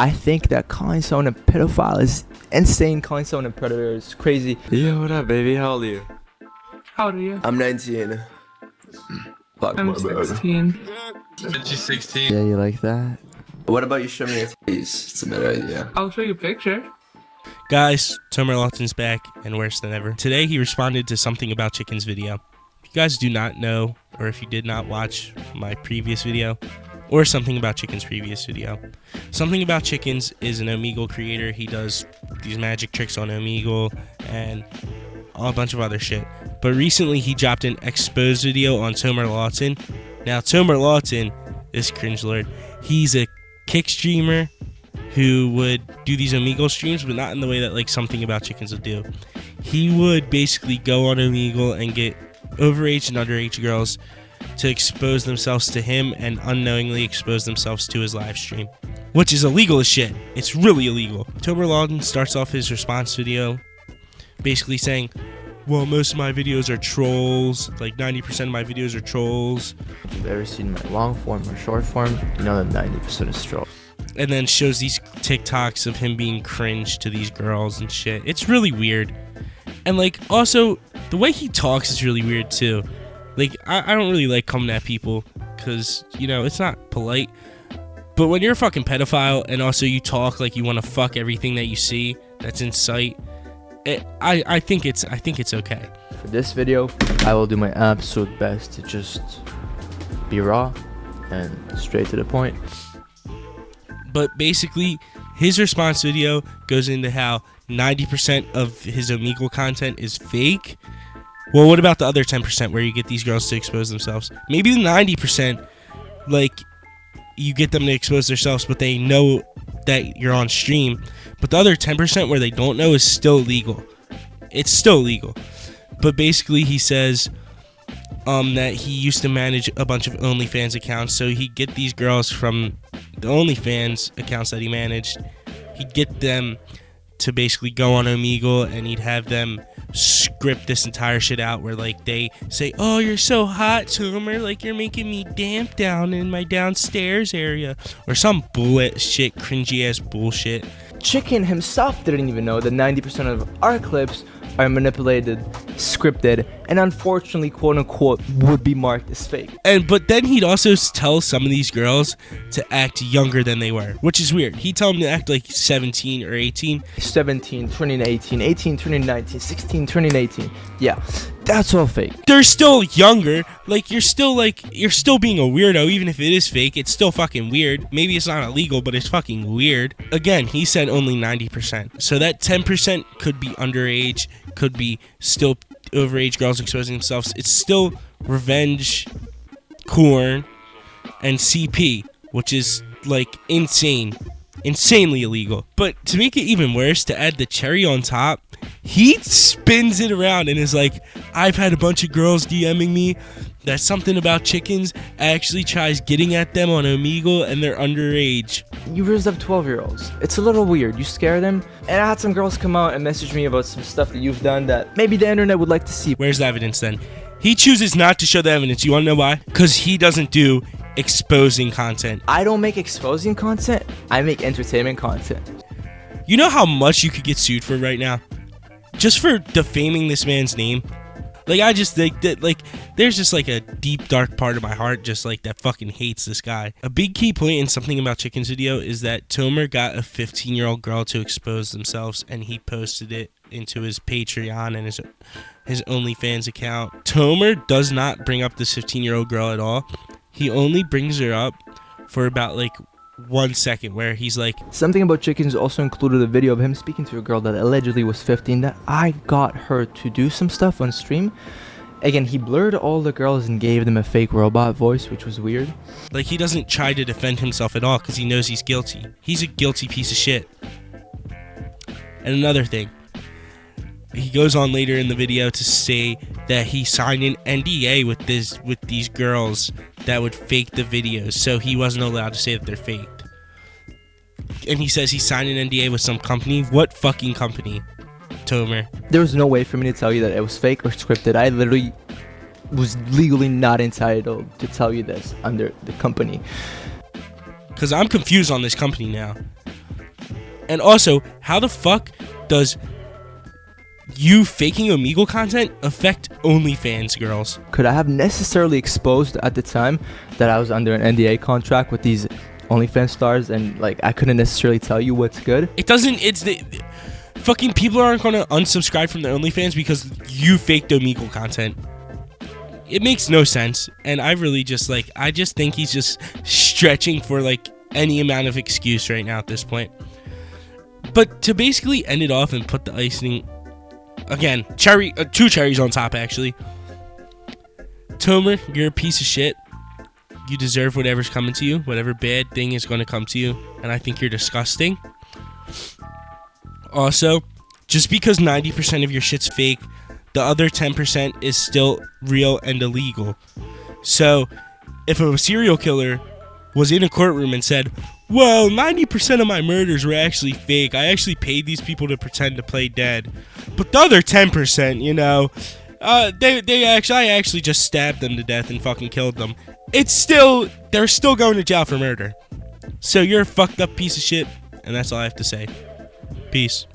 I think that calling someone a pedophile is insane. Calling someone a predator is crazy. Yo, what up, baby? How old are you? How old are you? I'm 19. Fuck, I'm my bad. 16. She's 16. Yeah, you like that? What about you show me your face? It's a better idea. I'll show you a picture. Guys, Tomer Lawton's back and worse than ever. Today he responded to Something About Chickens video. If you guys do not know, or if you did not watch my previous video, or Something About Chickens previous video, Something About Chickens is an Omegle creator. He does these magic tricks on Omegle and a bunch of other shit. But recently he dropped an exposed video on Tomer Lawton. Now Tomer Lawton, this cringe lord, he's a kick streamer who would do these Omegle streams, but not in the way that like Something About Chickens would do. He would basically go on Omegle and get overage and underage girls to expose themselves to him and unknowingly expose themselves to his live stream, which is illegal as shit. It's really illegal. Tomer Lawton starts off his response video basically saying, well, most of my videos are trolls, like 90% of my videos are trolls. If you've ever seen my long form or short form, you know that 90% is trolls. And then shows these TikToks of him being cringe to these girls and shit. It's really weird. And like also the way he talks is really weird too. Like I don't really like coming at people because, you know, it's not polite. But when you're a fucking pedophile and also you talk like you want to fuck everything that you see that's in sight, I think it's okay. For this video, I will do my absolute best to just be raw and straight to the point. But basically, his response video goes into how 90% of his Omegle content is fake. Well, what about the other 10% where you get these girls to expose themselves? Maybe the 90%, like, you get them to expose themselves, but they know that you're on stream. But the other 10% where they don't know is still illegal. It's still illegal. But basically, he says that he used to manage a bunch of OnlyFans accounts, so he'd get these girls from the OnlyFans accounts that he managed. He'd get them to basically go on Omegle, and he'd have them script this entire shit out where like they say, oh, you're so hot, Tomer, like you're making me damp down in my downstairs area, or some bullshit, cringy ass bullshit. Chicken himself didn't even know that 90% of our clips are manipulated, scripted, and unfortunately, quote unquote, would be marked as fake. But then he'd also tell some of these girls to act younger than they were, which is weird. He'd tell them to act like 17 or 18. 17 turning 18, 18 turning 19, 16 turning 18. Yeah, that's all fake. They're still younger. Like you're still being a weirdo, even if it is fake. It's still fucking weird. Maybe it's not illegal, but it's fucking weird. Again, he said only 90%. So that 10% could be underage, could be still overage girls exposing themselves. It's still revenge corn and CP, which is like insanely illegal. But to make it even worse, to add the cherry on top, he spins it around and is like, I've had a bunch of girls DMing me that Something About Chickens actually tries getting at them on Omegle and they're underage. You raised up 12-year-olds. It's a little weird. You scare them. And I had some girls come out and message me about some stuff that you've done that maybe the internet would like to see. Where's the evidence then? He chooses not to show the evidence. You want to know why? Because he doesn't do exposing content. I don't make exposing content. I make entertainment content. You know how much you could get sued for right now? Just for defaming this man's name? Like, I just think that, like, there's just, like, a deep, dark part of my heart just, like, that fucking hates this guy. A big key point in Something About Chickens video is that Tomer got a 15-year-old girl to expose themselves, and he posted it into his Patreon and his OnlyFans account. Tomer does not bring up this 15-year-old girl at all. He only brings her up for about, like, 1 second where he's like, Something About Chickens also included a video of him speaking to a girl that allegedly was 15 that I got her to do some stuff on stream. Again, he blurred all the girls and gave them a fake robot voice, which was weird. Like, he doesn't try to defend himself at all because he knows he's guilty. He's a guilty piece of shit. And another thing, he goes on later in the video to say that he signed an NDA with these girls that would fake the videos, so he wasn't allowed to say that they're faked. And he says he signed an NDA with some company. What fucking company, Tomer? There was no way for me to tell you that it was fake or scripted. I literally was legally not entitled to tell you this under the company. Because I'm confused on this company now. And also, how the fuck does you faking Omegle content affect OnlyFans girls? Could I have necessarily exposed at the time that I was under an NDA contract with these OnlyFans stars, and like I couldn't necessarily tell you what's good? It doesn't. It's the fucking people aren't gonna unsubscribe from the OnlyFans because you faked Omegle content. It makes no sense, and I really just like. I just think he's just stretching for like any amount of excuse right now at this point. But to basically end it off and put the icing, again, two cherries on top actually. Tomer, you're a piece of shit. You deserve whatever's coming to you. Whatever bad thing is going to come to you. And I think you're disgusting. Also, just because 90% of your shit's fake, the other 10% is still real and illegal. So, if a serial killer was in a courtroom and said, well, 90% of my murders were actually fake. I actually paid these people to pretend to play dead. But the other 10%, you know, I actually just stabbed them to death and fucking killed them. They're still going to jail for murder. So you're a fucked up piece of shit, and that's all I have to say. Peace.